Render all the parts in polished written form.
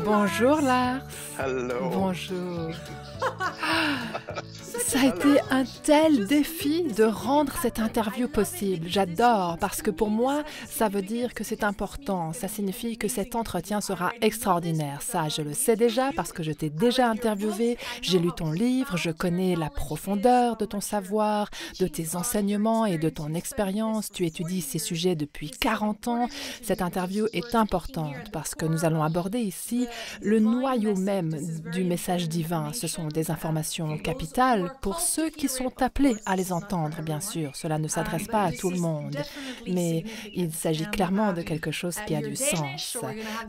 Bonjour Lars. Hello. Bonjour. Ça a été un tel défi de rendre cette interview possible. J'adore parce que pour moi, ça veut dire que c'est important. Ça signifie que cet entretien sera extraordinaire. Ça, je le sais déjà parce que je t'ai déjà interviewé. J'ai lu ton livre, je connais la profondeur de ton savoir, de tes enseignements et de ton expérience. Tu étudies ces sujets depuis 40 ans. Cette interview est importante parce que nous allons aborder ici le noyau même du message divin. Ce sont des informations capitales pour ceux qui sont appelés à les entendre, bien sûr. Cela ne s'adresse pas à tout le monde, mais il s'agit clairement de quelque chose qui a du sens.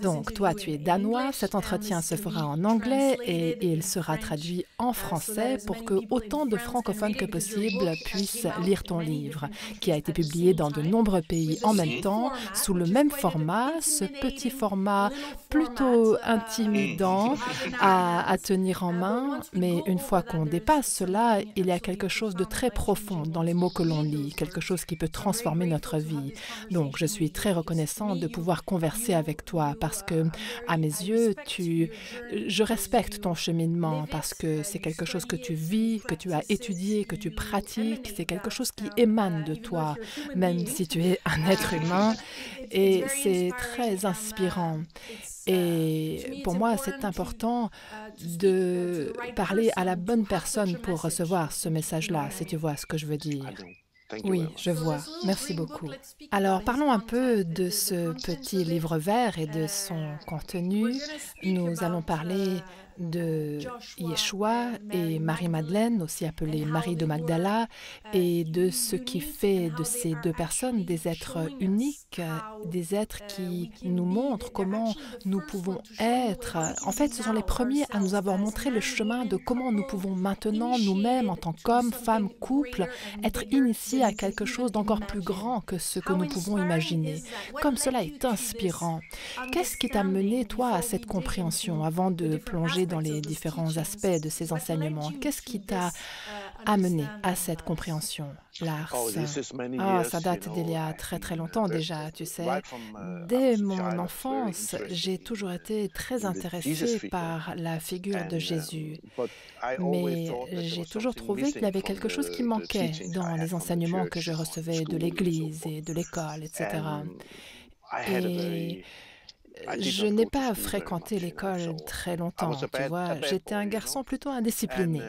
Donc, toi, tu es danois, cet entretien se fera en anglais et il sera traduit en français pour que autant de francophones que possible puissent lire ton livre, qui a été publié dans de nombreux pays en même temps, sous le même format, ce petit format plutôt intimidant à tenir en main, mais une fois qu'on dépasse cela, il y a quelque chose de très profond dans les mots que l'on lit, quelque chose qui peut transformer notre vie. Donc, je suis très reconnaissante de pouvoir converser avec toi parce que, à mes yeux, je respecte ton cheminement parce que c'est quelque chose que tu vis, que tu as étudié, que tu pratiques, c'est quelque chose qui émane de toi, même si tu es un être humain, et c'est très inspirant. Et pour moi, c'est important de parler à la bonne personne pour recevoir ce message-là, si tu vois ce que je veux dire. Oui, je vois. Merci beaucoup. Alors, parlons un peu de ce petit livre vert et de son contenu. Nous allons parler de Yeshua et Marie-Madeleine, aussi appelée Marie de Magdala, et de ce qui fait de ces deux personnes des êtres uniques, des êtres qui nous montrent comment nous pouvons être. En fait, ce sont les premiers à nous avoir montré le chemin de comment nous pouvons maintenant, nous-mêmes, en tant qu'hommes, femmes, couples, être initiés à quelque chose d'encore plus grand que ce que nous pouvons imaginer. Comme cela est inspirant. Qu'est-ce qui t'a mené, toi, à cette compréhension avant de plonger dans les différents aspects de ces enseignements? Qu'est-ce qui t'a amené à cette compréhension, Lars? Ça date d'il y a très très longtemps déjà, tu sais. Dès mon enfance, j'ai toujours été très intéressée par la figure de Jésus. Mais j'ai toujours trouvé qu'il y avait quelque chose qui manquait dans les enseignements que je recevais de l'Église et de l'école, etc. Et je n'ai pas fréquenté l'école très longtemps, tu vois. J'étais un garçon plutôt indiscipliné.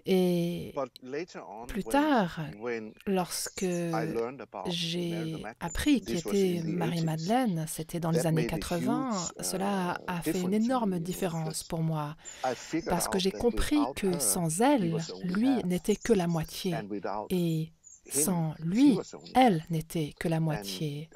Et plus tard, lorsque j'ai appris qui était Marie-Madeleine, c'était dans les années 80, cela a fait une énorme différence pour moi, parce que j'ai compris que sans elle, lui n'était que la moitié. Et sans lui, elle n'était que la moitié.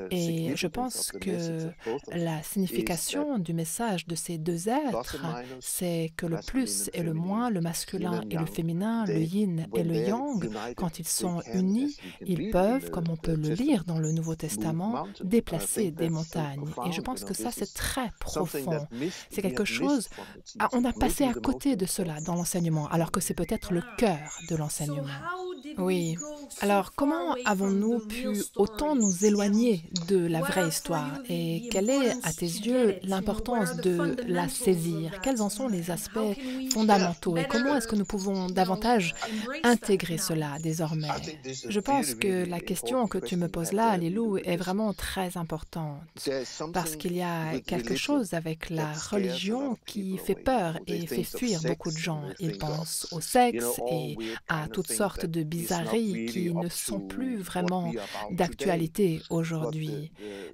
Et je pense que la signification du message de ces deux êtres, c'est que le plus et le moins, le masculin et le féminin, le yin et le yang, quand ils sont unis, ils peuvent, comme on peut le lire dans le Nouveau Testament, déplacer des montagnes. Et je pense que ça, c'est très profond. C'est quelque chose, on a passé à côté de cela dans l'enseignement, alors que c'est peut-être le cœur de l'enseignement. Oui. Alors, comment avons-nous pu autant nous éloigner de la vraie histoire? Et quelle est, à tes yeux, l'importance de la saisir? Quels en sont les aspects fondamentaux? Et comment est-ce que nous pouvons davantage intégrer cela désormais? Je pense que la question que tu me poses là, Lilou, est vraiment très importante. Parce qu'il y a quelque chose avec la religion qui fait peur et fait fuir beaucoup de gens. Ils pensent au sexe et à toutes sortes de bizarreries qui ne sont plus vraiment d'actualité aujourd'hui.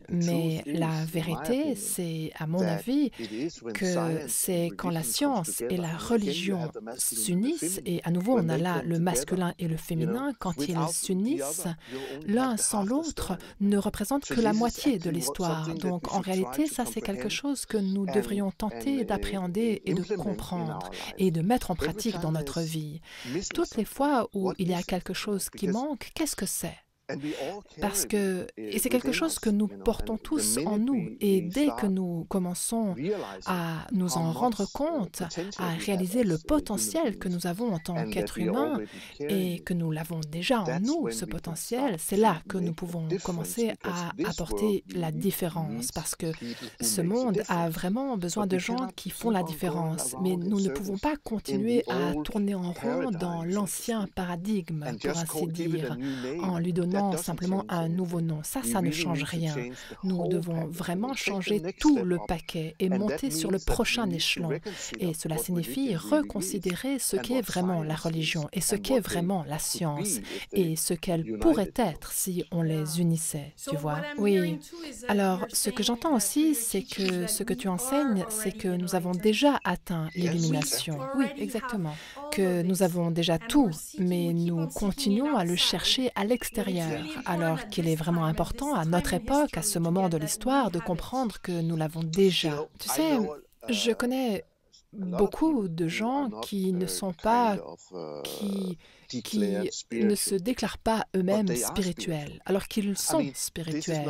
Mais la vérité, c'est, à mon avis, que c'est quand la science et la religion s'unissent, et à nouveau on a là le masculin et le féminin, quand ils s'unissent, l'un sans l'autre ne représente que la moitié de l'histoire. Donc en réalité, ça c'est quelque chose que nous devrions tenter d'appréhender et de comprendre et de mettre en pratique dans notre vie. Toutes les fois où il y a quelque chose qui manque, qu'est-ce que c'est? Parce que, et c'est quelque chose que nous portons tous en nous, et dès que nous commençons à nous en rendre compte, à réaliser le potentiel que nous avons en tant qu'êtres humains, et que nous l'avons déjà en nous, ce potentiel, c'est là que nous pouvons commencer à apporter la différence, parce que ce monde a vraiment besoin de gens qui font la différence, mais nous ne pouvons pas continuer à tourner en rond dans l'ancien paradigme, pour ainsi dire, en lui donnant simplement un nouveau nom. Ça ne change rien. Nous devons vraiment changer tout le paquet et monter sur le prochain échelon. Et cela signifie reconsidérer ce qu'est vraiment la religion et ce qu'est vraiment la science et ce qu'elle pourrait être si on les unissait, tu vois. Oui. Alors, ce que j'entends aussi, c'est que ce que tu enseignes, c'est que nous avons déjà atteint l'illumination. Oui, exactement. Que nous avons déjà tout, mais nous continuons à le chercher à l'extérieur, alors qu'il est vraiment important à notre époque, à ce moment de l'histoire, de comprendre que nous l'avons déjà. Tu sais, je connais beaucoup de gens qui ne sont pas, qui ne se déclarent pas eux-mêmes spirituels, alors qu'ils sont spirituels.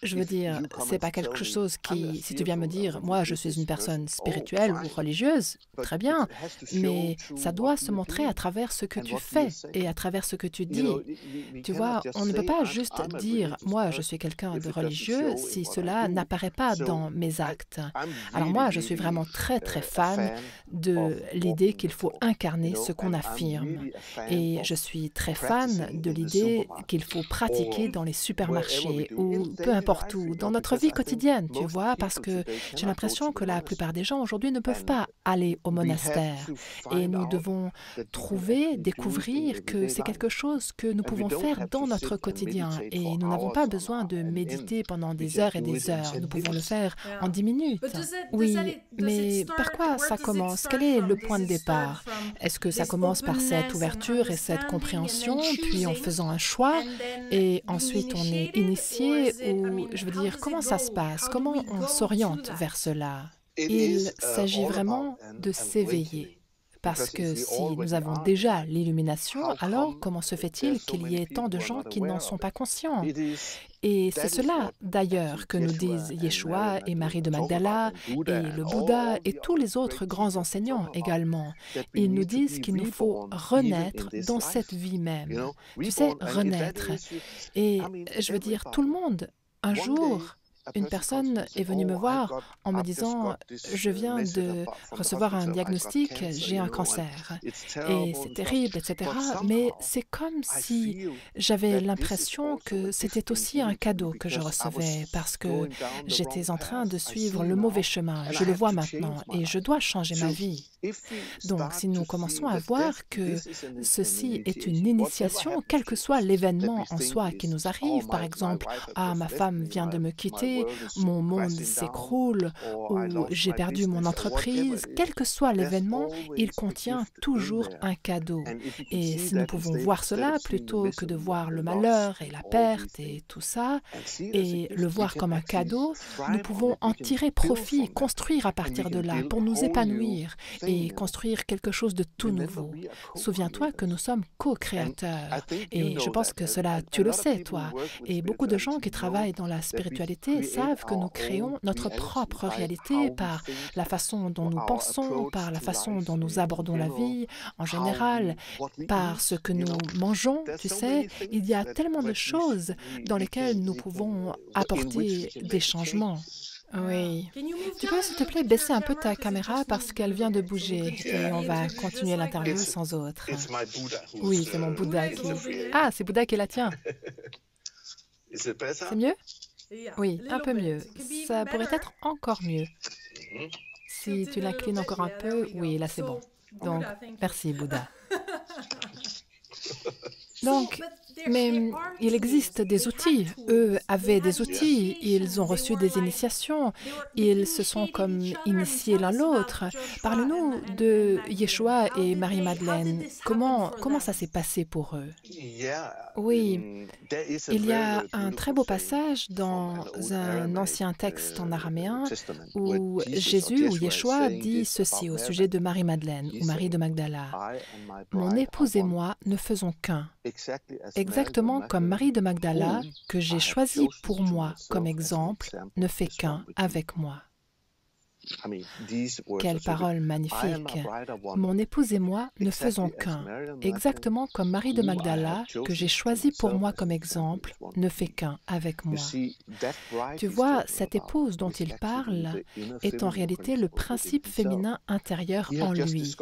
Je veux dire, c'est pas quelque chose qui, si tu viens me dire, moi je suis une personne spirituelle ou religieuse, très bien, mais ça doit se montrer à travers ce que tu fais et à travers ce que tu dis. Tu vois, on ne peut pas juste dire, moi je suis quelqu'un de religieux si cela n'apparaît pas dans mes actes. Alors moi, je suis vraiment très fan de l'idée qu'il faut incarner ce qu'on affirme. Et je suis très fan de l'idée qu'il faut pratiquer dans les supermarchés ou peu importe où, dans notre vie quotidienne, tu vois, parce que j'ai l'impression que la plupart des gens aujourd'hui ne peuvent pas aller au monastère. Et nous devons découvrir que c'est quelque chose que nous pouvons faire dans notre quotidien. Et nous n'avons pas besoin de méditer pendant des heures et des heures. Nous pouvons le faire en 10 minutes. Oui, mais par quoi ça commence? Quel est le point de départ? Est-ce que ça commence par cette ouverture et cette compréhension, puis en faisant un choix, et ensuite on est initié, ou je veux dire, comment ça se passe? Comment on s'oriente vers cela? Il s'agit vraiment de s'éveiller. Parce que si nous avons déjà l'illumination, alors comment se fait-il qu'il y ait tant de gens qui n'en sont pas conscients? Et c'est cela, d'ailleurs, que nous disent Yeshua et Marie de Magdala et le Bouddha et tous les autres grands enseignants également. Ils nous disent qu'il nous faut renaître dans cette vie même. Tu sais, renaître. Et je veux dire, tout le monde, un jour, une personne est venue me voir en me disant « Je viens de recevoir un diagnostic, j'ai un cancer. Et c'est terrible, etc. » Mais c'est comme si j'avais l'impression que c'était aussi un cadeau que je recevais parce que j'étais en train de suivre le mauvais chemin. Je le vois maintenant et je dois changer ma vie. Donc, si nous commençons à voir que ceci est une initiation, quel que soit l'événement en soi qui nous arrive, par exemple, « Ah, ma femme vient de me quitter, mon monde s'écroule, ou j'ai perdu mon entreprise », quel que soit l'événement, il contient toujours un cadeau. Et si nous pouvons voir cela plutôt que de voir le malheur et la perte et tout ça, et le voir comme un cadeau, nous pouvons en tirer profit, construire à partir de là pour nous épanouir et construire quelque chose de tout nouveau. Souviens-toi que nous sommes co-créateurs. Et je pense que cela, tu le sais, toi. Et beaucoup de gens qui travaillent dans la spiritualité savent que nous créons notre propre réalité par la façon dont nous pensons, par la façon dont nous abordons la vie en général, par ce que nous mangeons, tu sais. Il y a tellement de choses dans lesquelles nous pouvons apporter des changements. Oui. Tu peux, s'il te plaît, baisser un peu ta caméra parce qu'elle vient de bouger et on va continuer l'interview sans autre. Oui, c'est mon Bouddha qui... Ah, c'est Bouddha qui est la tienne. C'est mieux? Oui, un peu mieux. Ça pourrait être encore mieux. Si tu l'inclines encore un peu, oui, là c'est bon. Donc, merci Bouddha. Donc, mais il existe des outils. Eux avaient des outils, ils ont reçu des initiations, ils se sont comme initiés l'un l'autre. Parle-nous de Yeshua et Marie-Madeleine. Comment ça s'est passé pour eux? Oui, il y a un très beau passage dans un ancien texte en araméen où Jésus ou Yeshua dit ceci au sujet de Marie-Madeleine ou Marie de Magdala. « Mon épouse et moi ne faisons qu'un, exactement comme Marie de Magdala, que j'ai choisi pour moi comme exemple, ne fait qu'un avec moi. Quelle parole magnifique! Mon épouse et moi ne faisons qu'un, exactement comme Marie de Magdala, que j'ai choisi pour moi comme exemple, ne fait qu'un avec moi. Tu vois, cette épouse dont il parle est en réalité le principe féminin intérieur en lui.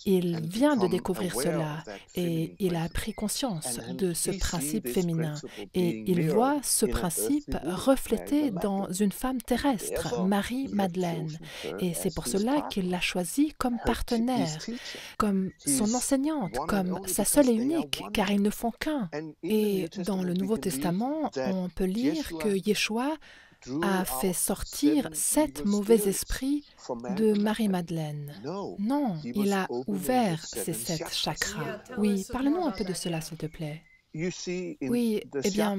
Il vient de découvrir cela et il a pris conscience de ce principe féminin et il voit ce principe reflété dans une femme terrestre, Marie-Madeleine. Et c'est pour cela qu'il l'a choisie comme partenaire, comme son enseignante, comme sa seule et unique, car ils ne font qu'un. Et dans le Nouveau Testament, on peut lire que Yeshua a fait sortir 7 mauvais esprits de Marie-Madeleine. Non, il a ouvert ces 7 chakras. Oui, parle-nous un peu de cela, s'il te plaît. Oui, eh bien,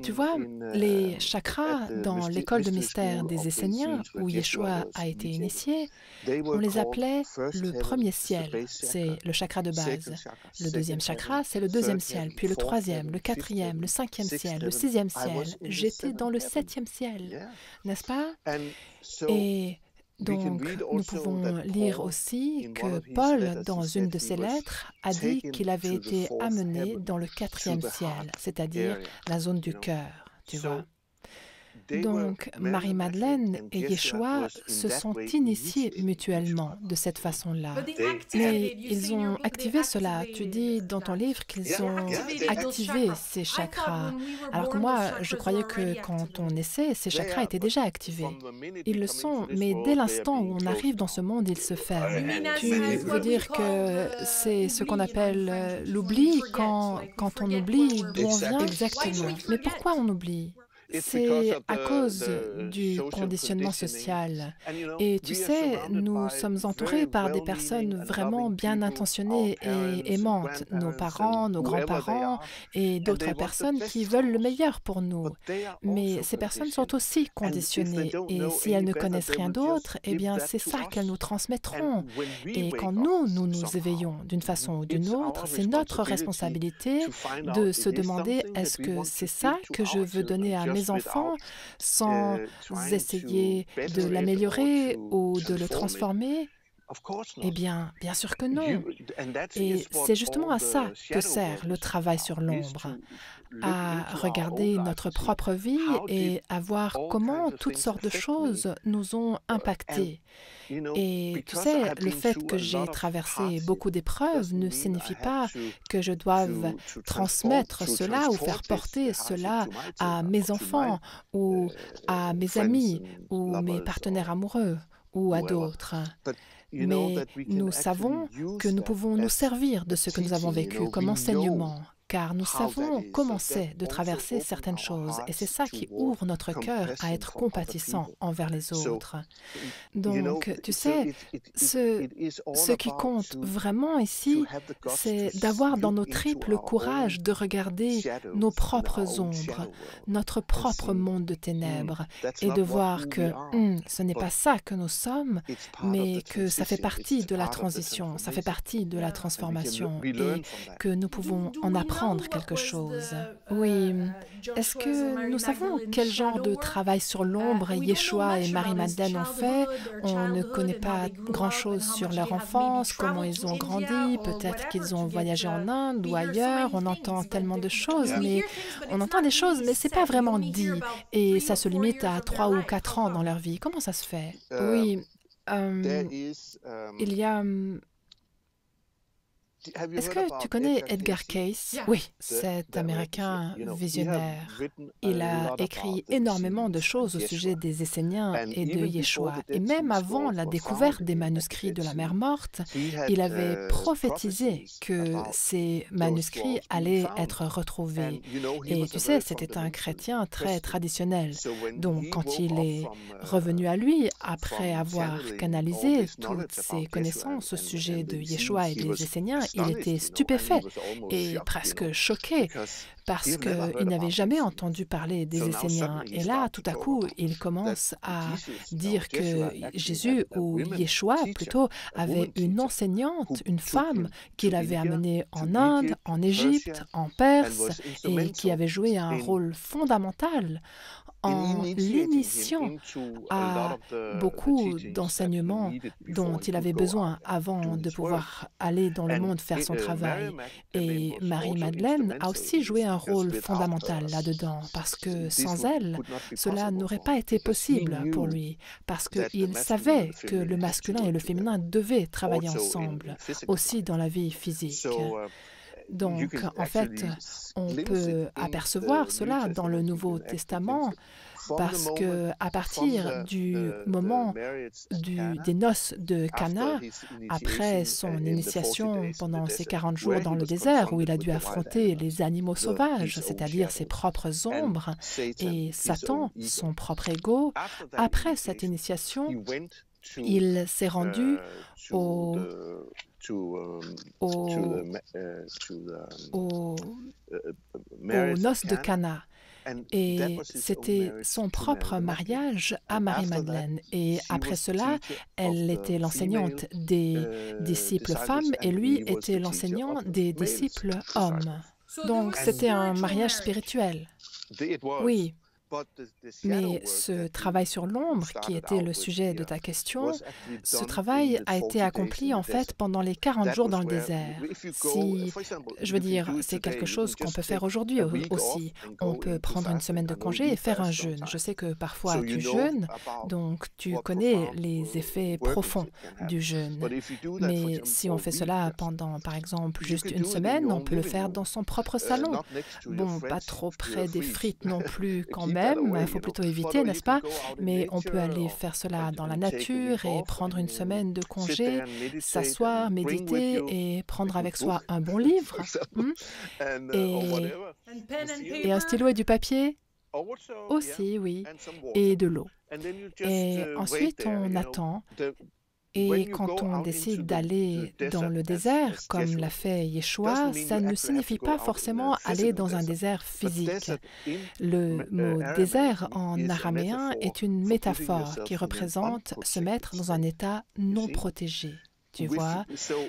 tu vois, les chakras dans l'école de mystère des Esséniens, où Yeshua a été initié, on les appelait le premier ciel, c'est le chakra de base. Le deuxième chakra, c'est le deuxième ciel, puis le troisième, le quatrième, le cinquième ciel, le sixième ciel. J'étais dans le 7e ciel, n'est-ce pas? Et donc, nous pouvons lire aussi que Paul, dans une de ses lettres, a dit qu'il avait été amené dans le 4e ciel, c'est-à-dire la zone du cœur, tu vois. Donc, Marie-Madeleine et Yeshua se sont initiés mutuellement de cette façon-là. Mais ils ont activé cela. Tu dis dans ton livre qu'ils ont activé ces chakras. Alors que moi, je croyais que quand on naissait, ces chakras étaient déjà activés. Ils le sont, mais dès l'instant où on arrive dans ce monde, ils se ferment. Tu veux dire que c'est ce qu'on appelle l'oubli quand on oublie d'où on vient exactement. Mais pourquoi on oublie ? C'est à cause du conditionnement social. Et tu sais, nous sommes entourés par des personnes vraiment bien intentionnées et aimantes, nos parents, nos grands-parents et d'autres personnes qui veulent le meilleur pour nous. Mais ces personnes sont aussi conditionnées et si elles ne connaissent rien d'autre, eh bien c'est ça qu'elles nous transmettront. Et quand nous nous éveillons d'une façon ou d'une autre, c'est notre responsabilité de se demander est-ce que c'est ça que je veux donner à mes enfants sans essayer de l'améliorer ou de le transformer? Eh bien, bien sûr que non. Et c'est justement à ça que sert le travail sur l'ombre, à regarder notre propre vie et à voir comment toutes sortes de choses nous ont impactés. Et tu sais, le fait que j'ai traversé beaucoup d'épreuves ne signifie pas que je doive transmettre cela ou faire porter cela à mes enfants ou à mes amis ou mes partenaires amoureux ou à d'autres. Mais nous savons que nous pouvons nous servir de ce que nous avons vécu comme enseignement, car nous savons comment c'est de traverser certaines choses, et c'est ça qui ouvre notre cœur à être compatissant envers les autres. Donc, tu sais, ce qui compte vraiment ici, c'est d'avoir dans nos tripes le courage de regarder nos propres ombres, notre propre monde de ténèbres, et de voir que ce n'est pas ça que nous sommes, mais que ça fait partie de la transition, ça fait partie de la transformation, et que nous pouvons en apprendre quelque chose. Oui. Est-ce que nous savons quel genre de travail sur l'ombre Yeshua et Marie-Madeleine ont fait? On ne connaît pas grand-chose sur leur enfance, comment ils ont grandi, peut-être qu'ils ont voyagé en Inde ou ailleurs. On entend tellement de choses, mais on entend des choses, mais c'est pas vraiment dit. Et ça se limite à 3 ou 4 ans dans leur vie. Comment ça se fait? Oui. Il y a... Est-ce que tu connais Edgar Cayce? Oui, cet Américain visionnaire. Il a écrit énormément de choses au sujet des Esséniens et de Yeshua. Et même avant la découverte des manuscrits de la mer morte, il avait prophétisé que ces manuscrits allaient être retrouvés. Et tu sais, c'était un chrétien très traditionnel. Donc, quand il est revenu à lui, après avoir canalisé toutes ses connaissances au sujet de Yeshua et des Esséniens, il était stupéfait et presque choqué parce qu'il n'avait jamais entendu parler des Esséniens. Et là, tout à coup, il commence à dire que Jésus, ou Yeshua plutôt, avait une enseignante, une femme, qu'il avait amenée en Inde, en Égypte, en Perse, et qui avait joué un rôle fondamental en l'initiant à beaucoup d'enseignements dont il avait besoin avant de pouvoir aller dans le monde faire son travail. Et Marie-Madeleine a aussi joué un rôle fondamental là-dedans, parce que sans elle, cela n'aurait pas été possible pour lui, parce qu'il savait que le masculin et le féminin devaient travailler ensemble, aussi dans la vie physique. Donc, en fait, on peut apercevoir cela dans le Nouveau Testament, parce que à partir du moment des noces de Cana, après son initiation pendant ces 40 jours dans le désert, où il a dû affronter les animaux sauvages, c'est-à-dire ses propres ombres, et Satan, son propre ego, après cette initiation, il s'est rendu aux noces de Cana. Et c'était son propre mariage à Marie-Madeleine. Et après cela, elle était l'enseignante des disciples femmes et lui était l'enseignant des disciples hommes. Donc c'était un mariage spirituel. Oui. Mais ce travail sur l'ombre, qui était le sujet de ta question, ce travail a été accompli en fait pendant les 40 jours dans le désert. Je veux dire, c'est quelque chose qu'on peut faire aujourd'hui aussi. On peut prendre une semaine de congé et faire un jeûne. Je sais que parfois tu jeûnes, donc tu connais les effets profonds du jeûne. Mais si on fait cela pendant, par exemple, juste une semaine, on peut le faire dans son propre salon. Bon, pas trop près des frites non plus quand même. Il faut plutôt éviter, n'est-ce pas? Mais on peut aller faire cela dans la nature et prendre une semaine de congé, s'asseoir, méditer et prendre avec soi un bon livre. Et un stylo et du papier aussi, oui, et de l'eau. Et ensuite, on attend. Et quand on décide d'aller dans le désert, comme l'a fait Yeshua, ça ne signifie pas forcément aller dans un désert physique. Le mot « désert » en araméen est une métaphore qui représente se mettre dans un état non protégé. Tu vois?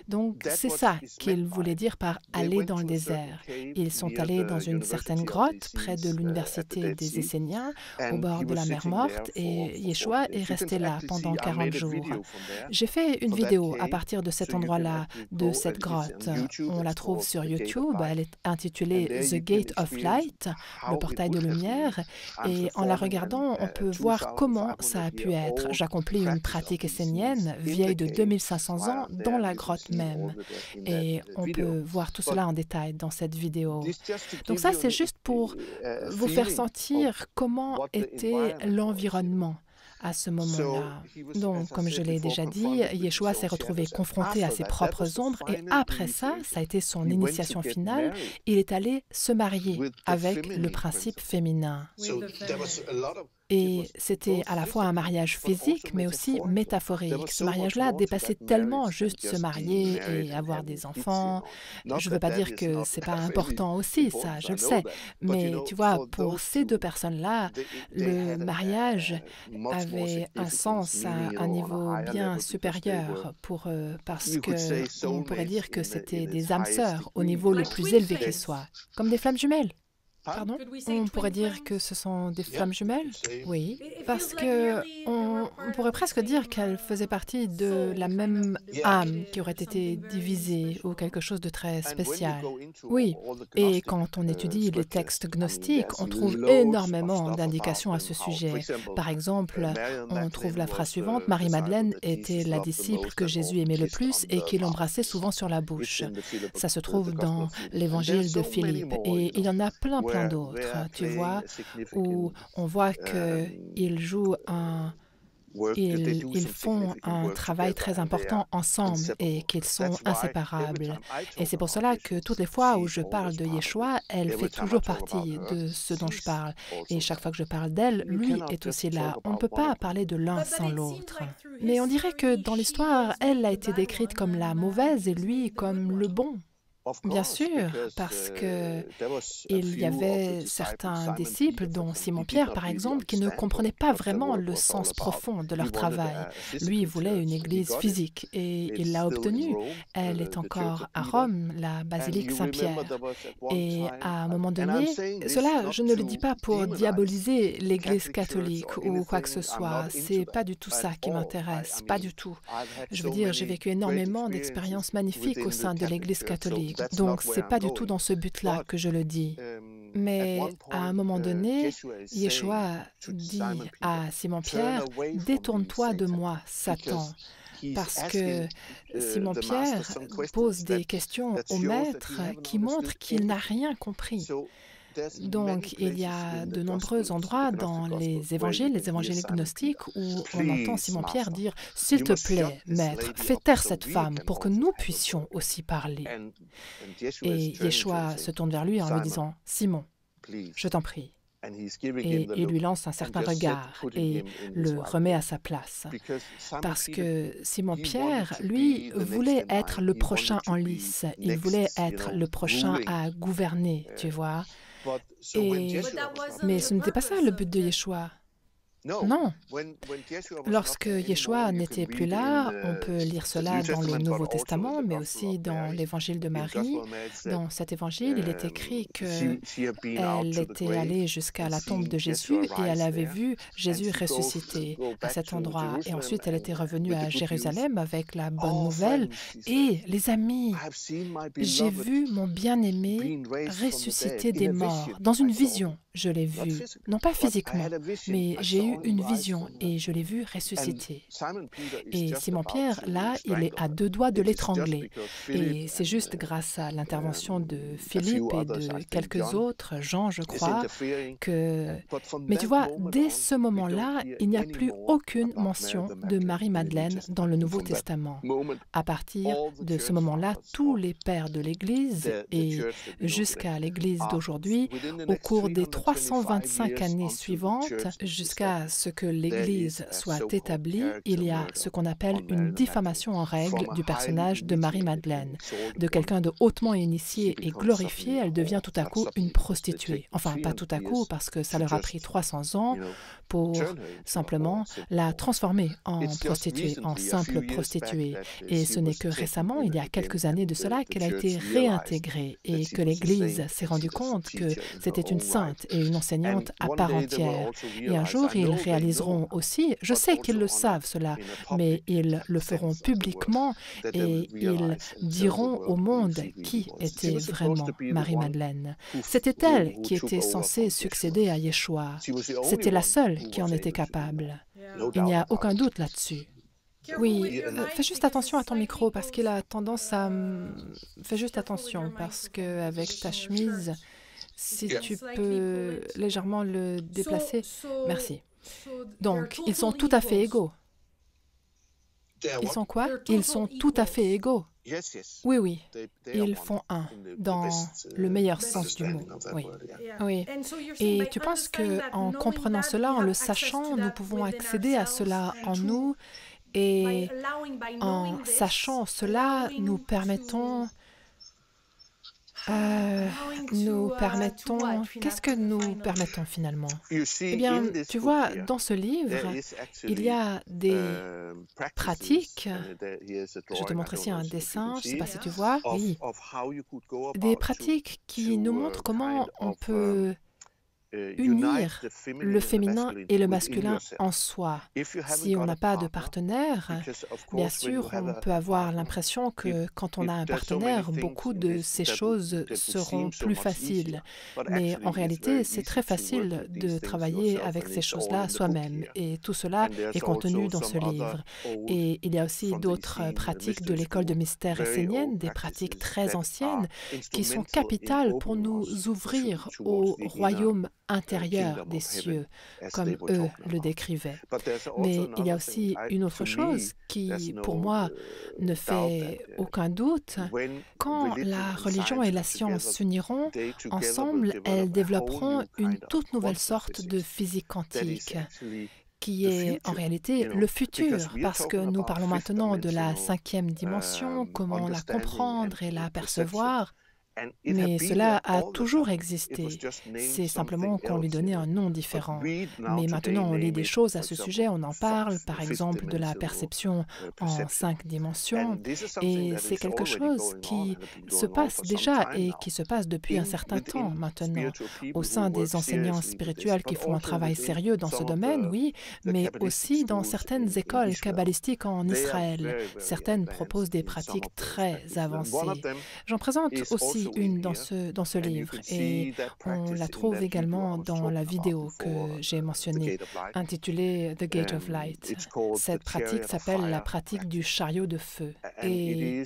Donc, c'est ça qu'il voulait dire par « aller dans le désert ». Ils sont allés dans une certaine grotte près de l'université des Esséniens, au bord de la mer Morte, et Yeshua est resté là pendant 40 jours. J'ai fait une vidéo à partir de cet endroit-là, de cette grotte. On la trouve sur YouTube, elle est intitulée « The Gate of Light », le portail de lumière, et en la regardant, on peut voir comment ça a pu être. J'accomplis une pratique essénienne, vieille de 2500 ans, dans la grotte même. Et on peut voir tout cela en détail dans cette vidéo. Donc ça, c'est juste pour vous faire sentir comment était l'environnement à ce moment-là. Donc, comme je l'ai déjà dit, Yeshua s'est retrouvé confronté à ses propres ombres et après ça, ça a été son initiation finale. Il est allé se marier avec le principe féminin. Et c'était à la fois un mariage physique, mais aussi métaphorique. Ce mariage-là dépassait tellement juste se marier et avoir des enfants. Je ne veux pas dire que ce n'est pas important aussi, ça, je le sais. Mais tu vois, pour ces deux personnes-là, le mariage avait un sens à un niveau bien supérieur pour eux, parce qu'on pourrait dire que c'était des âmes sœurs au niveau le plus élevé qui soit, comme des flammes jumelles. Pardon? On pourrait dire que ce sont des flammes jumelles? Oui, parce que on pourrait presque dire qu'elles faisaient partie de la même âme qui aurait été divisée ou quelque chose de très spécial. Oui, et quand on étudie les textes gnostiques, on trouve énormément d'indications à ce sujet. Par exemple, on trouve la phrase suivante, « Marie-Madeleine était la disciple que Jésus aimait le plus et qu'il embrassait souvent sur la bouche ». Ça se trouve dans l'évangile de Philippe et il y en a plein d'autres, tu vois, où on voit qu'il joue un Ils font un travail très important ensemble et qu'ils sont inséparables. Et c'est pour cela que toutes les fois où je parle de Yeshua, elle fait toujours partie de ce dont je parle. Et chaque fois que je parle d'elle, lui est aussi là. On ne peut pas parler de l'un sans l'autre. Mais on dirait que dans l'histoire, elle a été décrite comme la mauvaise et lui comme le bon. Bien sûr, parce qu'il y avait certains disciples, dont Simon-Pierre par exemple, qui ne comprenaient pas vraiment le sens profond de leur travail. Lui il voulait une église physique et il l'a obtenue. Elle est encore à Rome, la basilique Saint-Pierre. Et à un moment donné, cela, je ne le dis pas pour diaboliser l'église catholique ou quoi que ce soit. C'est pas du tout ça qui m'intéresse, pas du tout. Je veux dire, j'ai vécu énormément d'expériences magnifiques au sein de l'église catholique. Donc, ce n'est pas du tout dans ce but-là que je le dis. Mais à un moment donné, Yeshua dit à Simon-Pierre, « Détourne-toi de moi, Satan ». Parce que Simon-Pierre pose des questions au maître qui montrent qu'il n'a rien compris. Donc, il y a de nombreux endroits dans les évangiles gnostiques, où on entend Simon-Pierre dire « S'il te plaît, maître, fais taire cette femme pour que nous puissions aussi parler. » Et Yeshua se tourne vers lui en lui disant « Simon, je t'en prie. » Et il lui lance un certain regard et le remet à sa place. Parce que Simon-Pierre, lui, voulait être le prochain en lice. Il voulait être le prochain à gouverner, tu vois. Mais ce n'était pas ça le but de Yeshua. Non. Lorsque Yeshua n'était plus là, on peut lire cela dans le Nouveau Testament, mais aussi dans l'Évangile de Marie. Dans cet évangile, il est écrit qu'elle était allée jusqu'à la tombe de Jésus et elle avait vu Jésus ressuscité à cet endroit. Et ensuite, elle était revenue à Jérusalem avec la bonne nouvelle. Et les amis, j'ai vu mon bien-aimé ressusciter des morts dans une vision. Je l'ai vu, non pas physiquement, mais j'ai eu une vision et je l'ai vu ressusciter. Et Simon-Pierre, là, il est à deux doigts de l'étrangler. Et c'est juste grâce à l'intervention de Philippe et de quelques autres, Jean, je crois, que... Mais tu vois, dès ce moment-là, il n'y a plus aucune mention de Marie-Madeleine dans le Nouveau Testament. À partir de ce moment-là, tous les pères de l'Église, et jusqu'à l'Église d'aujourd'hui, au cours des 325 années suivantes, jusqu'à ce que l'Église soit établie, il y a ce qu'on appelle une diffamation en règle du personnage de Marie-Madeleine. De quelqu'un de hautement initié et glorifié, elle devient tout à coup une prostituée. Enfin, pas tout à coup, parce que ça leur a pris 300 ans pour simplement la transformer en prostituée, en simple prostituée. Et ce n'est que récemment, il y a quelques années de cela, qu'elle a été réintégrée et que l'Église s'est rendue compte que c'était une sainte et une enseignante à part entière. Et un jour, ils réaliseront aussi, je sais qu'ils le savent cela, mais ils le feront publiquement et ils diront au monde qui était vraiment Marie-Madeleine. C'était elle qui était censée succéder à Yeshua. C'était la seule qui en était capable. Il n'y a aucun doute là-dessus. Oui, fais juste attention à ton micro parce qu'il a tendance à... Fais juste attention parce qu'avec ta chemise, si tu peux légèrement le déplacer. Merci. Donc, ils sont tout à fait égaux. Ils sont quoi? Ils sont tout à fait égaux. Oui, oui, ils font un, dans le meilleur sens du mot. Oui. Oui. Et tu penses qu'en comprenant cela, en le sachant, nous pouvons accéder à cela en nous, et en sachant cela, nous permettons... Qu'est-ce que nous permettons finalement? Eh bien, tu vois, dans ce livre, il y a des pratiques, je te montre ici un dessin, je ne sais pas si tu vois, oui, des pratiques qui nous montrent comment on peut unir le féminin et le masculin en soi. Si on n'a pas de partenaire, bien sûr, on peut avoir l'impression que quand on a un partenaire, beaucoup de ces choses seront plus faciles. Mais en réalité, c'est très facile de travailler avec ces choses-là soi-même. Et tout cela est contenu dans ce livre. Et il y a aussi d'autres pratiques de l'école de mystère essénienne, des pratiques très anciennes, qui sont capitales pour nous ouvrir au royaume intérieur des cieux, comme eux le décrivaient. Mais il y a aussi une autre chose qui, pour moi, ne fait aucun doute. Quand la religion et la science s'uniront ensemble, elles développeront une toute nouvelle sorte de physique quantique qui est en réalité le futur, parce que nous parlons maintenant de la cinquième dimension, comment la comprendre et la percevoir. Mais cela a toujours existé. C'est simplement qu'on lui donnait un nom différent. Mais maintenant, on lit des choses à ce sujet, on en parle, par exemple de la perception en 5 dimensions. Et c'est quelque chose qui se passe déjà et qui se passe depuis un certain temps maintenant. Au sein des enseignants spirituels qui font un travail sérieux dans ce domaine, oui, mais aussi dans certaines écoles kabbalistiques en Israël. Certaines proposent des pratiques très avancées. J'en présente aussi une dans ce livre et on la trouve également dans la vidéo que j'ai mentionnée, intitulée The Gate of Light. Cette pratique s'appelle la pratique du chariot de feu et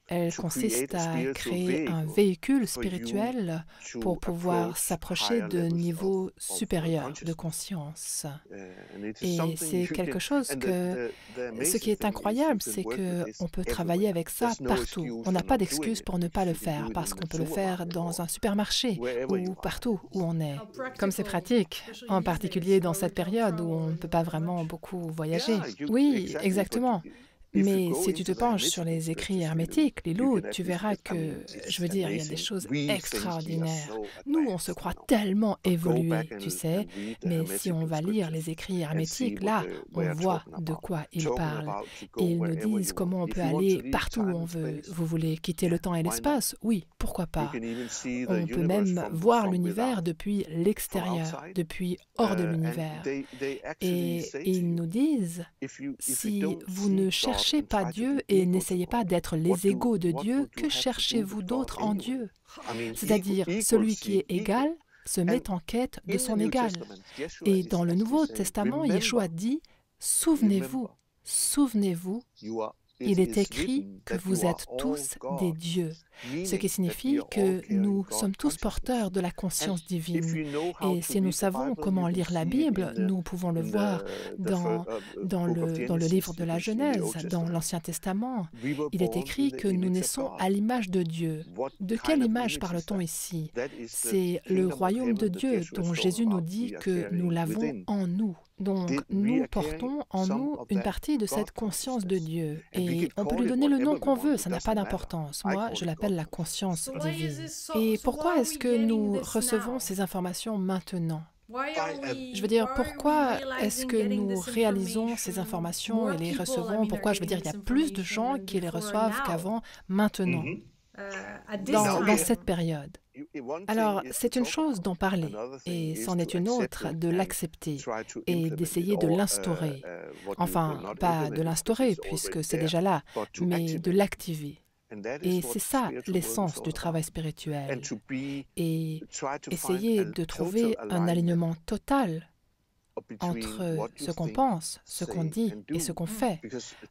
elle consiste à créer un véhicule spirituel pour pouvoir s'approcher de niveaux supérieurs de conscience. Et c'est quelque chose que, ce qui est incroyable, c'est qu'on peut travailler avec ça partout. On n'a pas d'excuse pour ne pas le faire, parce qu'on peut le faire dans un supermarché ou partout où on est. Comme c'est pratique, en particulier dans cette période où on ne peut pas vraiment beaucoup voyager. Oui, exactement. Mais si tu te penches sur les écrits hermétiques, Lilou, tu verras que, je veux dire, il y a des choses extraordinaires. Nous, on se croit tellement évolués, tu sais, mais si on va lire les écrits hermétiques, là, on voit de quoi ils parlent. Et ils nous disent comment on peut aller partout où on veut. Vous voulez quitter le temps et l'espace? Oui, pourquoi pas? On peut même voir l'univers depuis l'extérieur, depuis hors de l'univers. Et ils nous disent, si vous ne cherchez pas Dieu et n'essayez pas d'être les égaux de Dieu, que cherchez-vous d'autre en Dieu? C'est-à-dire, celui qui est égal se met en quête de son égal. Et dans le Nouveau Testament, Yeshua dit, souvenez-vous, souvenez-vous, il est écrit que vous êtes tous des dieux, ce qui signifie que nous sommes tous porteurs de la conscience divine. Et si nous savons comment lire la Bible, nous pouvons le voir dans le livre de la Genèse, dans l'Ancien Testament. Il est écrit que nous naissons à l'image de Dieu. De quelle image parle-t-on ici? C'est le royaume de Dieu dont Jésus nous dit que nous l'avons en nous. Donc, nous portons en nous une partie de cette conscience de Dieu. Et on peut lui donner le nom qu'on veut, ça n'a pas d'importance. Moi, je l'appelle la conscience divine. Et pourquoi est-ce que nous recevons ces informations maintenant? Je veux dire, pourquoi est-ce que nous réalisons ces informations et les recevons? Pourquoi, je veux dire, il y a plus de gens qui les reçoivent qu'avant, maintenant, dans cette période? Alors, c'est une chose d'en parler, et c'en est une autre de l'accepter et d'essayer de l'instaurer. Enfin, pas de l'instaurer, puisque c'est déjà là, mais de l'activer. Et c'est ça l'essence du travail spirituel. Et essayer de trouver un alignement total entre ce qu'on pense, ce qu'on dit et ce qu'on fait.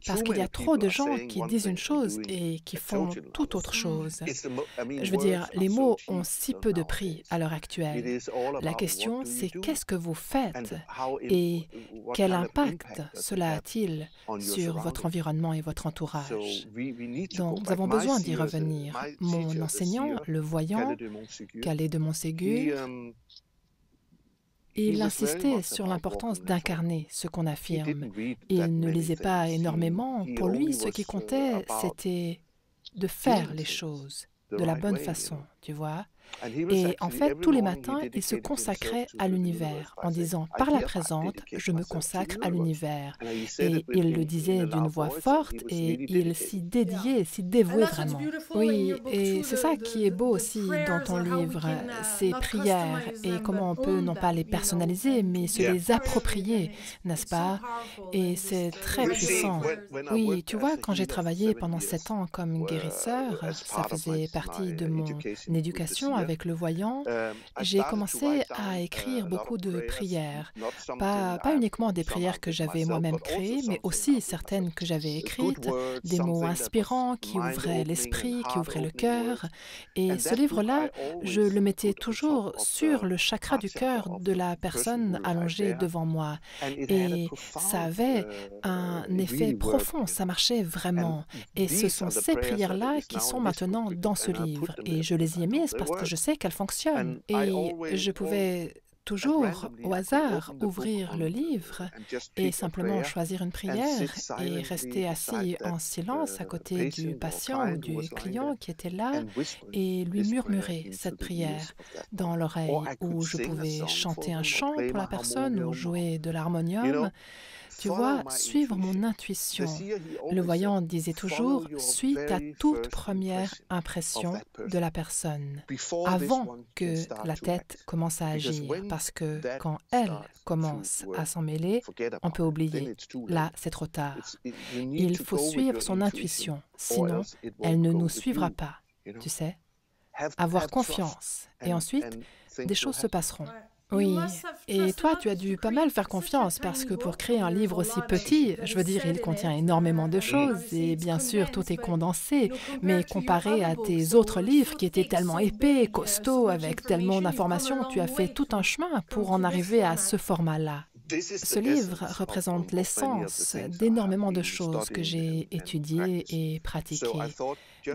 Parce qu'il y a trop de gens qui disent une chose et qui font tout autre chose. Je veux dire, les mots ont si peu de prix à l'heure actuelle. La question, c'est qu'est-ce que vous faites et quel impact cela a-t-il sur votre environnement et votre entourage? Donc, nous avons besoin d'y revenir. Mon enseignant, le voyant, Calais de Montségur, il insistait sur l'importance d'incarner ce qu'on affirme. Il ne lisait pas énormément. Pour lui, ce qui comptait, c'était de faire les choses de la bonne façon, tu vois. Et en fait, tous les matins, il se consacrait à l'univers en disant « Par la présente, je me consacre à l'univers ». Et il le disait d'une voix forte et il s'y dédiait, s'y dévouait vraiment. Oui, et c'est ça qui est beau aussi dans ton livre, ces prières et comment on peut non pas les personnaliser, mais se les approprier, n'est-ce pas? Et c'est très puissant. Oui, tu vois, quand j'ai travaillé pendant 7 ans comme guérisseur, ça faisait partie de mon éducation avec le voyant, j'ai commencé à écrire beaucoup de prières. Pas uniquement des prières que j'avais moi-même créées, mais aussi certaines que j'avais écrites, des mots inspirants qui ouvraient l'esprit, qui ouvraient le cœur. Et ce livre-là, je le mettais toujours sur le chakra du cœur de la personne allongée devant moi. Et ça avait un effet profond, ça marchait vraiment. Et ce sont ces prières-là qui sont maintenant dans ce livre. Et je les ai mises parce que je sais qu'elles fonctionnent. Et je pouvais toujours, au hasard, ouvrir le livre et simplement choisir une prière et rester assis en silence à côté du patient ou du client qui était là et lui murmurer cette prière dans l'oreille, ou je pouvais chanter un chant pour la personne ou jouer de l'harmonium. Tu vois, suivre mon intuition. Le voyant disait toujours, suis ta toute première impression de la personne, avant que la tête commence à agir, parce que quand elle commence à s'en mêler, on peut oublier. Là, c'est trop tard. Il faut suivre son intuition, sinon elle ne nous suivra pas, tu sais. Avoir confiance, et ensuite, des choses se passeront. Oui, et toi, tu as dû pas mal faire confiance parce que pour créer un livre aussi petit, je veux dire, il contient énormément de choses et bien sûr, tout est condensé, mais comparé à tes autres livres qui étaient tellement épais, costauds, avec tellement d'informations, tu as fait tout un chemin pour en arriver à ce format-là. Ce livre représente l'essence d'énormément de choses que j'ai étudiées et pratiquées.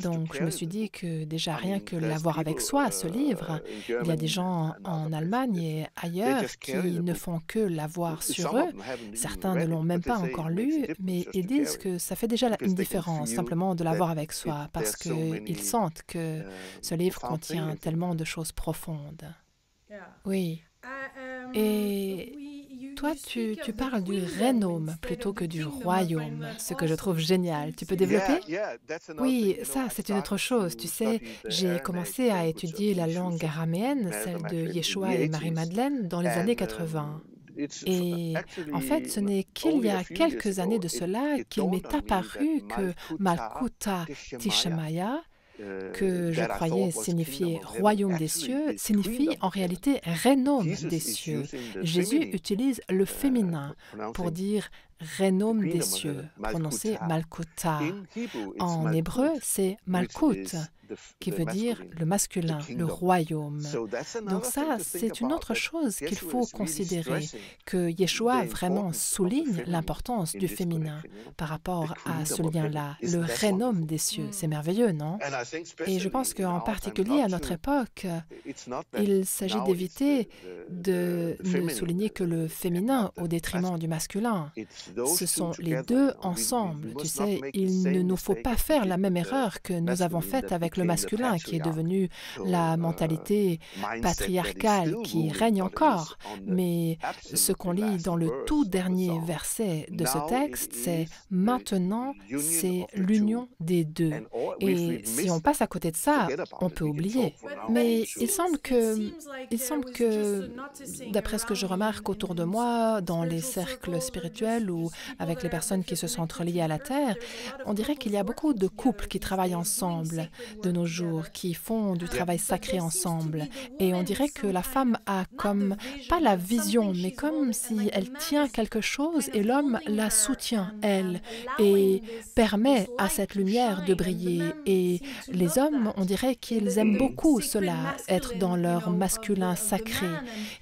Donc, je me suis dit que déjà rien que l'avoir avec soi, ce livre, il y a des gens en Allemagne et ailleurs qui ne font que l'avoir sur eux. Certains ne l'ont même pas encore lu, mais ils disent que ça fait déjà une différence simplement de l'avoir avec soi parce qu'ils sentent que ce livre contient tellement de choses profondes. Oui. Et toi, tu parles du Renome plutôt que du royaume, ce que je trouve génial. Tu peux développer? Oui, ça, c'est une autre chose. Tu sais, j'ai commencé à étudier la langue araméenne, celle de Yeshua et Marie-Madeleine, dans les années 80. Et en fait, ce n'est qu'il y a quelques années de cela qu'il m'est apparu que Malkuta Tishamaya, que je croyais signifier royaume des cieux, signifie en réalité Renome des cieux. Jésus utilise le féminin pour dire Renome des cieux, prononcé Malkuta. En hébreu, c'est Malkut, qui veut dire le masculin, le royaume. Donc ça, c'est une autre chose qu'il faut considérer, que Yeshua vraiment souligne l'importance du féminin par rapport à ce lien-là, le Renome des cieux. C'est merveilleux, non? Et je pense qu'en particulier à notre époque, il s'agit d'éviter de ne souligner que le féminin au détriment du masculin. Ce sont les deux ensemble. Tu sais, il ne nous faut pas faire la même erreur que nous avons faite avec le masculin, qui est devenu la mentalité patriarcale qui règne encore. Mais ce qu'on lit dans le tout dernier verset de ce texte, c'est « Maintenant, c'est l'union des deux ». Et si on passe à côté de ça, on peut oublier. Mais il semble que d'après ce que je remarque autour de moi, dans les cercles spirituels ou avec les personnes qui se sentent reliées à la Terre, on dirait qu'il y a beaucoup de couples qui travaillent ensemble de nos jours, qui font du travail sacré ensemble. Et on dirait que la femme a comme, pas la vision, mais comme si elle tient quelque chose et l'homme la soutient, elle, et permet à cette lumière de briller. Et les hommes, on dirait qu'ils aiment beaucoup cela, être dans leur masculin sacré.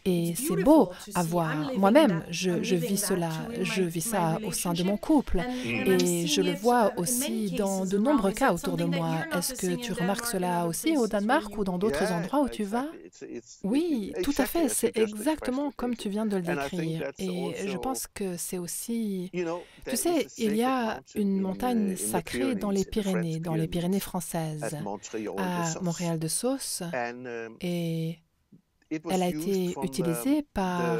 Et c'est beau à voir. Moi-même, je vis cela, je vis ça au sein de mon couple. Et je le vois aussi dans de nombreux cas autour de moi. Est-ce que tu remarques cela aussi au Danemark ou dans d'autres endroits où tu vas? Oui, tout à fait. C'est exactement comme tu viens de le décrire. Et je pense que c'est aussi... Tu sais, il y a une montagne sacrée dans les Pyrénées françaises, à Montréal-de-Sauce, et elle a été utilisée par...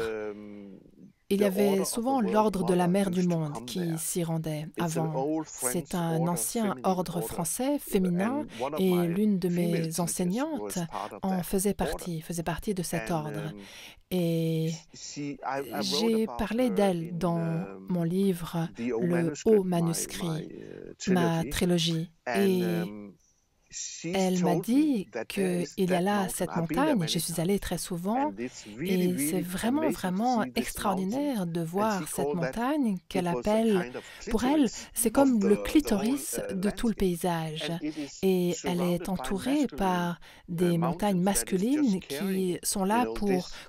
Il y avait souvent l'ordre de la Mère du Monde qui s'y rendait avant. C'est un ancien ordre français féminin et l'une de mes enseignantes en faisait partie de cet ordre. Et j'ai parlé d'elle dans mon livre Le Haut manuscrit, ma trilogie. Et Elle m'a dit qu'il y a là cette montagne, j'y suis allée très souvent, et c'est vraiment, vraiment extraordinaire de voir cette montagne qu'elle appelle, pour elle, c'est comme le clitoris de tout le paysage. Et elle est entourée par des montagnes masculines qui sont là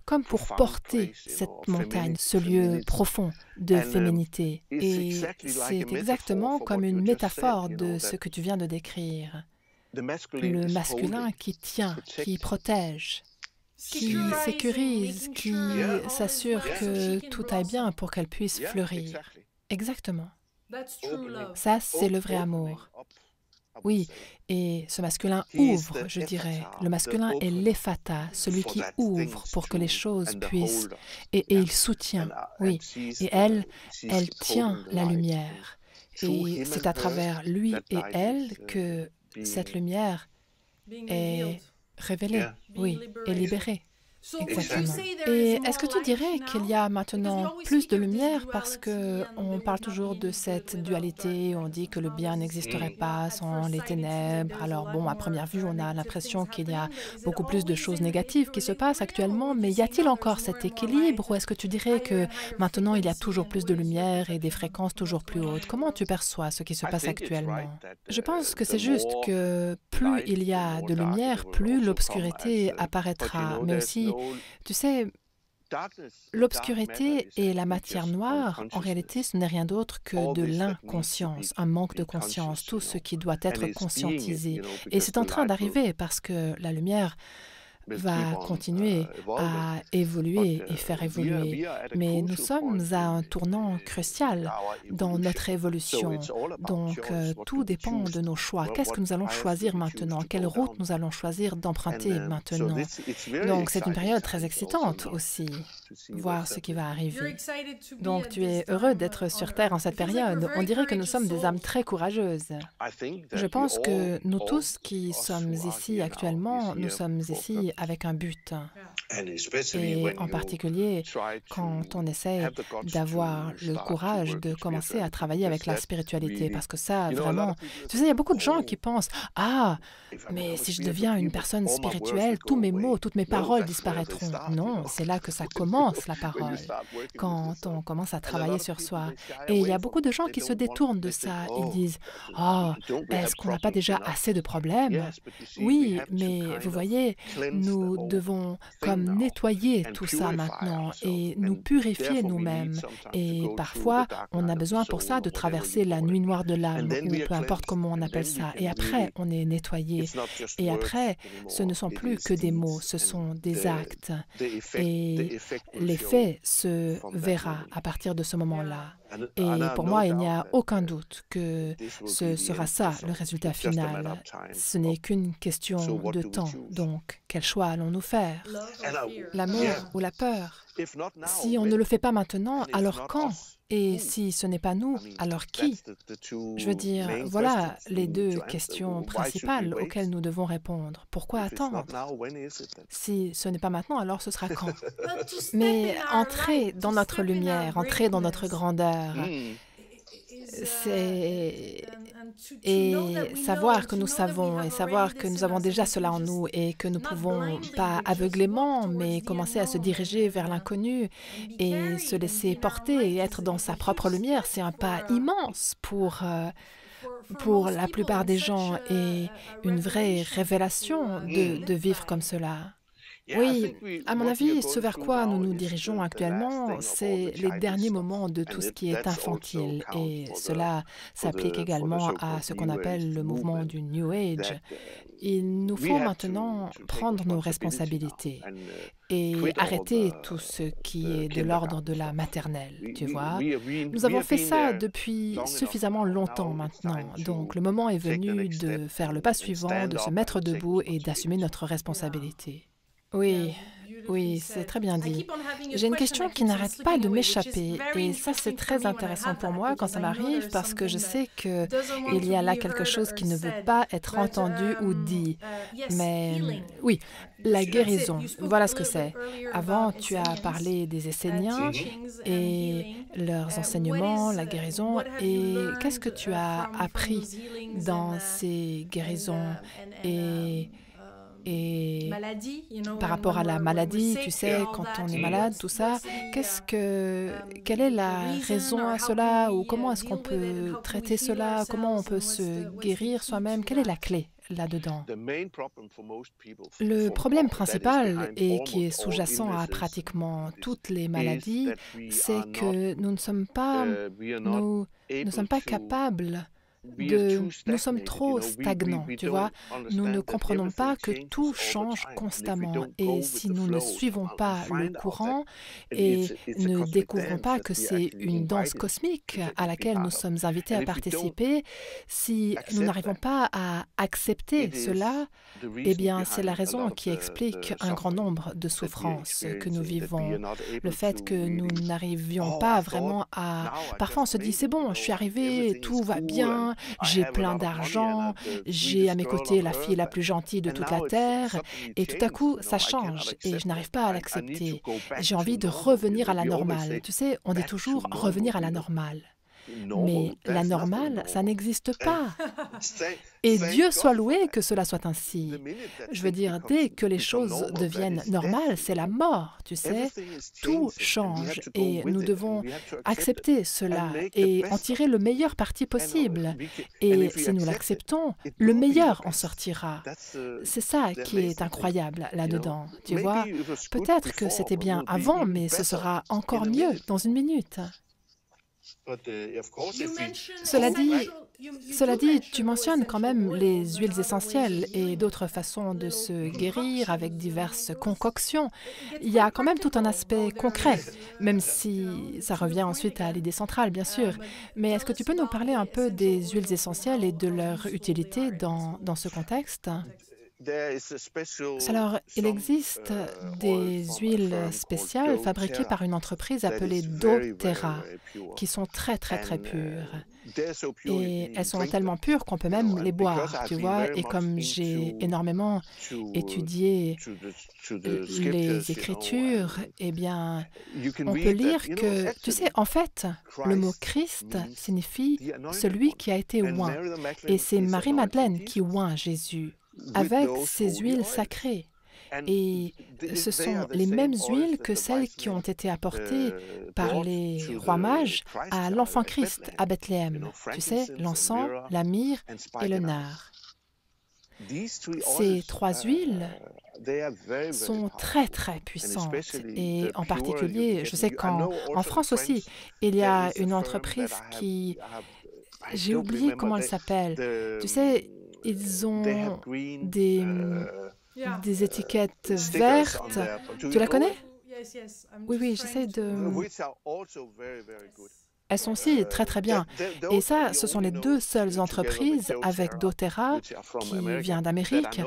comme pour porter cette montagne, ce lieu profond de féminité. Et c'est exactement comme une métaphore de ce que tu viens de décrire. Le masculin qui tient, qui protège, qui sécurise, qui s'assure que tout aille bien pour qu'elle puisse fleurir. Exactement. Ça, c'est le vrai amour. Oui, et ce masculin ouvre, je dirais. Le masculin est l'ephata, celui qui ouvre pour que les choses puissent... Et il soutient, oui. Et elle tient la lumière. Et c'est à travers lui et elle que cette lumière est révélée, oui, est libérée. Exactement. Et est-ce que tu dirais qu'il y a maintenant plus de lumière parce qu'on parle toujours de cette dualité, on dit que le bien n'existerait pas sans les ténèbres. Alors bon, à première vue, on a l'impression qu'il y a beaucoup plus de choses négatives qui se passent actuellement, mais y a-t-il encore cet équilibre ou est-ce que tu dirais que maintenant il y a toujours plus de lumière et des fréquences toujours plus hautes? Comment tu perçois ce qui se passe actuellement? Je pense que c'est juste que plus il y a de lumière, plus l'obscurité apparaîtra, mais aussi tu sais, l'obscurité et la matière noire, en réalité, ce n'est rien d'autre que de l'inconscience, un manque de conscience, tout ce qui doit être conscientisé. Et c'est en train d'arriver parce que la lumière va continuer à évoluer et faire évoluer. Mais nous sommes à un tournant crucial dans notre évolution. Donc, tout dépend de nos choix. Qu'est-ce que nous allons choisir maintenant? Quelle route nous allons choisir d'emprunter maintenant? Donc, c'est une période très excitante aussi, voir ce qui va arriver. Donc, tu es heureux d'être sur Terre en cette période. On dirait que nous sommes des âmes très courageuses. Je pense que nous tous qui sommes ici actuellement, nous sommes ici avec un but. Et en particulier, quand on essaie d'avoir le courage de commencer à travailler avec la spiritualité, parce que ça, vraiment, tu sais, il y a beaucoup de gens qui pensent, « Ah, mais si je deviens une personne spirituelle, tous mes mots, toutes mes paroles disparaîtront. » Non, c'est là que ça commence, la parole, quand on commence à travailler sur soi. Et il y a beaucoup de gens qui se détournent de ça. Ils disent, « Oh, est-ce qu'on n'a pas déjà assez de problèmes? » Oui, mais vous voyez, nous devons comme nettoyer tout ça maintenant et nous purifier nous-mêmes. Et parfois, on a besoin pour ça de traverser la nuit noire de l'âme, ou peu importe comment on appelle ça. Et après, on est nettoyé. Et après, ce ne sont plus que des mots, ce sont des actes. Et l'effet se verra à partir de ce moment-là. Et pour moi, il n'y a aucun doute que ce sera ça, le résultat final. Ce n'est qu'une question de temps. Donc, quel choix allons-nous faire? L'amour ou la peur? Si on ne le fait pas maintenant, alors quand? Et si ce n'est pas nous, alors qui? Je veux dire, voilà les deux questions principales auxquelles nous devons répondre. Pourquoi attendre? Si ce n'est pas maintenant, alors ce sera quand? Mais entrer dans notre lumière, entrer dans notre grandeur, et savoir que nous savons, et savoir que nous avons déjà cela en nous, et que nous pouvons, pas aveuglément, mais commencer à se diriger vers l'inconnu, et se laisser porter, et être dans sa propre lumière, c'est un pas immense pour la plupart des gens, et une vraie révélation de vivre comme cela. Oui, à mon avis, ce vers quoi nous nous dirigeons actuellement, c'est les derniers moments de tout ce qui est infantile. Et cela s'applique également à ce qu'on appelle le mouvement du New Age. Il nous faut maintenant prendre nos responsabilités et arrêter tout ce qui est de l'ordre de la maternelle, tu vois. Nous avons fait ça depuis suffisamment longtemps maintenant. Donc, le moment est venu de faire le pas suivant, de se mettre debout et d'assumer notre responsabilité. Oui, oui, c'est très bien dit. J'ai une question qui n'arrête pas de m'échapper et ça c'est très intéressant pour moi quand ça m'arrive parce que je sais qu'il y a là quelque chose qui ne veut pas être entendu ou dit. Mais oui, la guérison, voilà ce que c'est. Avant, tu as parlé des Esséniens et leurs enseignements, la guérison. Et qu'est-ce que tu as appris dans ces guérisons et et par rapport à la maladie, tu sais, quand on est malade, tout ça, quelle est la raison à cela ou comment est-ce qu'on peut traiter cela, comment on peut se guérir soi-même, quelle est la clé là-dedans? Le problème principal et qui est sous-jacent à pratiquement toutes les maladies, c'est que nous ne sommes pas capables nous sommes trop stagnants, tu vois. Nous ne comprenons pas que tout change constamment. Et si nous ne suivons pas le courant et ne découvrons pas que c'est une danse cosmique à laquelle nous sommes invités à participer, si nous n'arrivons pas à accepter cela, eh bien, c'est la raison qui explique un grand nombre de souffrances que nous vivons. Le fait que nous n'arrivions pas vraiment à... Parfois, on se dit, c'est bon, je suis arrivé, tout va bien, j'ai plein d'argent, j'ai à mes côtés la fille la plus gentille de toute la Terre, et tout à coup, ça change, et je n'arrive pas à l'accepter. J'ai envie de revenir à la normale. Tu sais, on dit toujours revenir à la normale. Mais la normale, ça n'existe pas. Et Dieu soit loué que cela soit ainsi. Je veux dire, dès que les choses deviennent normales, c'est la mort, tu sais. Tout change et nous devons accepter cela et en tirer le meilleur parti possible. Et si nous l'acceptons, le meilleur en sortira. C'est ça qui est incroyable là-dedans, tu vois. Peut-être que c'était bien avant, mais ce sera encore mieux dans une minute. Cela dit, tu mentionnes quand même les huiles essentielles et d'autres façons de se guérir avec diverses concoctions. Il y a quand même tout un aspect concret, même si ça revient ensuite à l'idée centrale, bien sûr. Mais est-ce que tu peux nous parler un peu des huiles essentielles et de leur utilité dans ce contexte? Alors, il existe des huiles spéciales fabriquées par une entreprise appelée doTERRA, qui sont très, très, très pures. Et elles sont tellement pures qu'on peut même les boire, tu vois. Et comme j'ai énormément étudié les Écritures, eh bien, on peut lire que, tu sais, en fait, le mot Christ signifie celui qui a été oint. Et c'est Marie-Madeleine qui oint Jésus avec ces huiles sacrées. Et ce sont les mêmes huiles que celles qui ont été apportées par les rois mages à l'enfant Christ à Bethléem. Tu sais, l'encens, la myrrhe et le nard. Ces trois huiles sont très, très puissantes. Et en particulier, je sais qu'en France aussi, il y a une entreprise qui... J'ai oublié comment elle s'appelle. Tu sais, ils ont des étiquettes vertes. Tu la connais? Oui, oui, j'essaie de... Elles sont aussi très très bien. Et ça, ce sont les deux seules entreprises avec doTERRA, qui vient d'Amérique,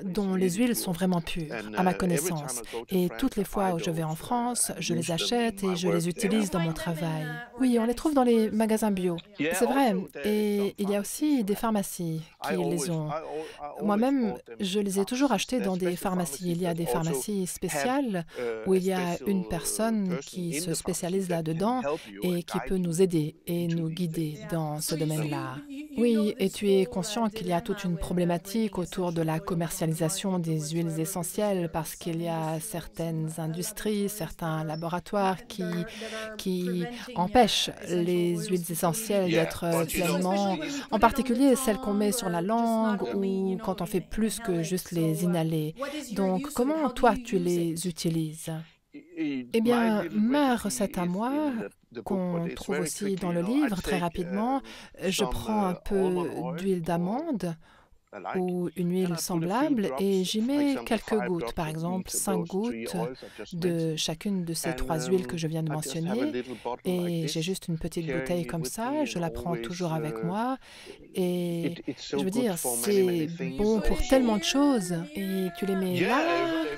dont les huiles sont vraiment pures, à ma connaissance. Et toutes les fois où je vais en France, je les achète et je les utilise dans mon travail. Oui, on les trouve dans les magasins bio. C'est vrai. Et il y a aussi des pharmacies qui les ont. Moi-même, je les ai toujours achetées dans des pharmacies. Il y a des pharmacies spéciales où il y a une personne qui se spécialise là-dedans et qui peut nous aider et nous guider dans ce domaine-là. Oui, et tu es conscient qu'il y a toute une problématique autour de la commercialisation des huiles essentielles parce qu'il y a certaines industries, certains laboratoires qui empêchent les huiles essentielles d'être pleinement, en particulier celles qu'on met sur la langue ou quand on fait plus que juste les inhaler. Donc, comment toi tu les utilises? Eh bien, ma recette à moi, qu'on trouve aussi dans le livre très rapidement, je prends un peu d'huile d'amande ou une huile semblable et j'y mets quelques gouttes, par exemple 5 gouttes de chacune de ces 3 huiles que je viens de mentionner. Et j'ai juste une petite bouteille comme ça, je la prends toujours avec moi. Et je veux dire, c'est bon pour tellement de choses. Et tu les mets là,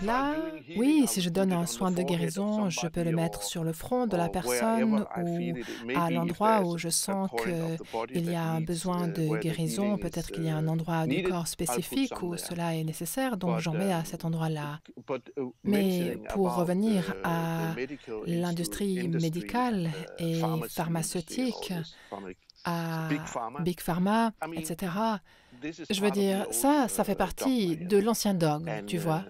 là. Oui, si je donne un soin de guérison, je peux le mettre sur le front de la personne ou à l'endroit où je sens qu'il y a un besoin de guérison. Peut-être qu'il y a un endroit du corps spécifique où cela est nécessaire, donc j'en mets à cet endroit-là. Mais pour revenir à l'industrie médicale et pharmaceutique, à Big Pharma, etc., je veux dire, ça fait partie de l'ancien dogme, tu vois.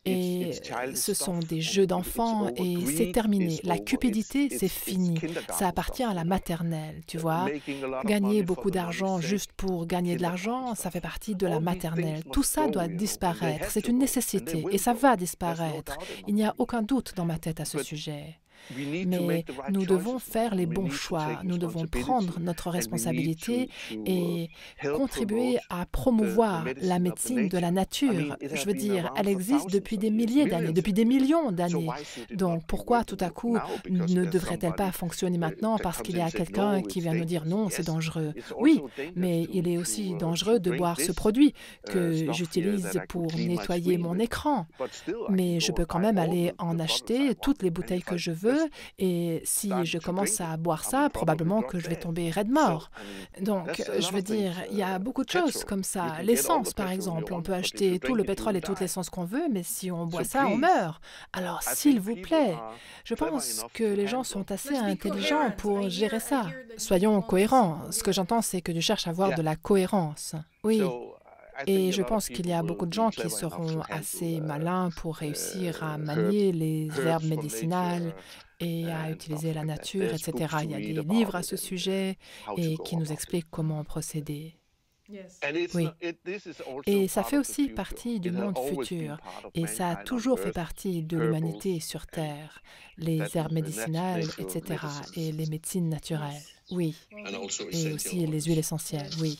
Et ce sont des jeux d'enfants et c'est terminé. La cupidité, c'est fini. Ça appartient à la maternelle, tu vois. Gagner beaucoup d'argent juste pour gagner de l'argent, ça fait partie de la maternelle. Tout ça doit disparaître. C'est une nécessité et ça va disparaître. Il n'y a aucun doute dans ma tête à ce sujet. Mais nous devons faire les bons choix, nous devons prendre notre responsabilité et contribuer à promouvoir la médecine de la nature. Je veux dire, elle existe depuis des milliers d'années, depuis des millions d'années. Donc pourquoi tout à coup ne devrait-elle pas fonctionner maintenant parce qu'il y a quelqu'un qui vient nous dire non, c'est dangereux? Oui, mais il est aussi dangereux de boire ce produit que j'utilise pour nettoyer mon écran. Mais je peux quand même aller en acheter toutes les bouteilles que je veux. Et si je commence à boire ça, probablement que je vais tomber raide mort. Donc, je veux dire, il y a beaucoup de choses comme ça. L'essence, par exemple, on peut acheter tout le pétrole et toute l'essence qu'on veut, mais si on boit ça, on meurt. Alors, s'il vous plaît, je pense que les gens sont assez intelligents pour gérer ça. Soyons cohérents. Ce que j'entends, c'est que tu cherches à avoir de la cohérence. Oui. Et je pense qu'il y a beaucoup de gens qui seront assez malins pour réussir à manier les herbes médicinales et à utiliser la nature, etc. Il y a des livres à ce sujet et qui nous expliquent comment procéder. Oui. Et ça fait aussi partie du monde futur. Et ça a toujours fait partie de l'humanité sur Terre. Les herbes médicinales, etc. Et les médecines naturelles. Oui. Et aussi les huiles essentielles. Oui.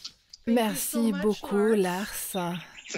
Merci beaucoup, Lars.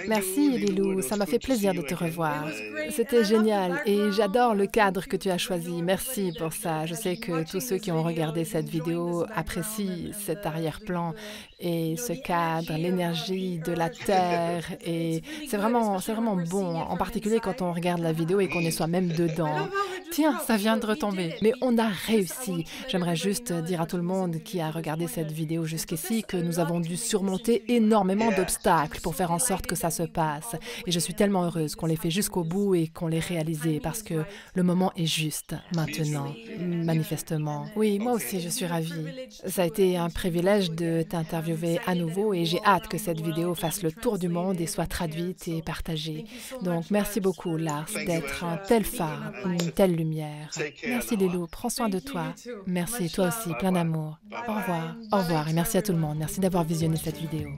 Merci, Lilou. Ça m'a fait plaisir de te revoir. C'était génial et j'adore le cadre que tu as choisi. Merci pour ça. Je sais que tous ceux qui ont regardé cette vidéo apprécient cet arrière-plan et ce cadre, l'énergie de la terre. Et c'est vraiment bon, en particulier quand on regarde la vidéo et qu'on est soi-même dedans. Tiens, ça vient de retomber. Mais on a réussi. J'aimerais juste dire à tout le monde qui a regardé cette vidéo jusqu'ici que nous avons dû surmonter énormément d'obstacles pour faire en sorte que ça se passe. Et je suis tellement heureuse qu'on les fait jusqu'au bout et qu'on les réalise parce que le moment est juste maintenant, manifestement. Oui, moi aussi, je suis ravie. Ça a été un privilège de t'interviewer à nouveau et j'ai hâte que cette vidéo fasse le tour du monde et soit traduite et partagée. Donc, merci beaucoup, Lars, d'être un tel phare, une telle lumière. Merci, Lilou. Prends soin de toi. Merci, toi aussi. Plein d'amour. Au revoir. Au revoir et merci à tout le monde. Merci d'avoir visionné cette vidéo.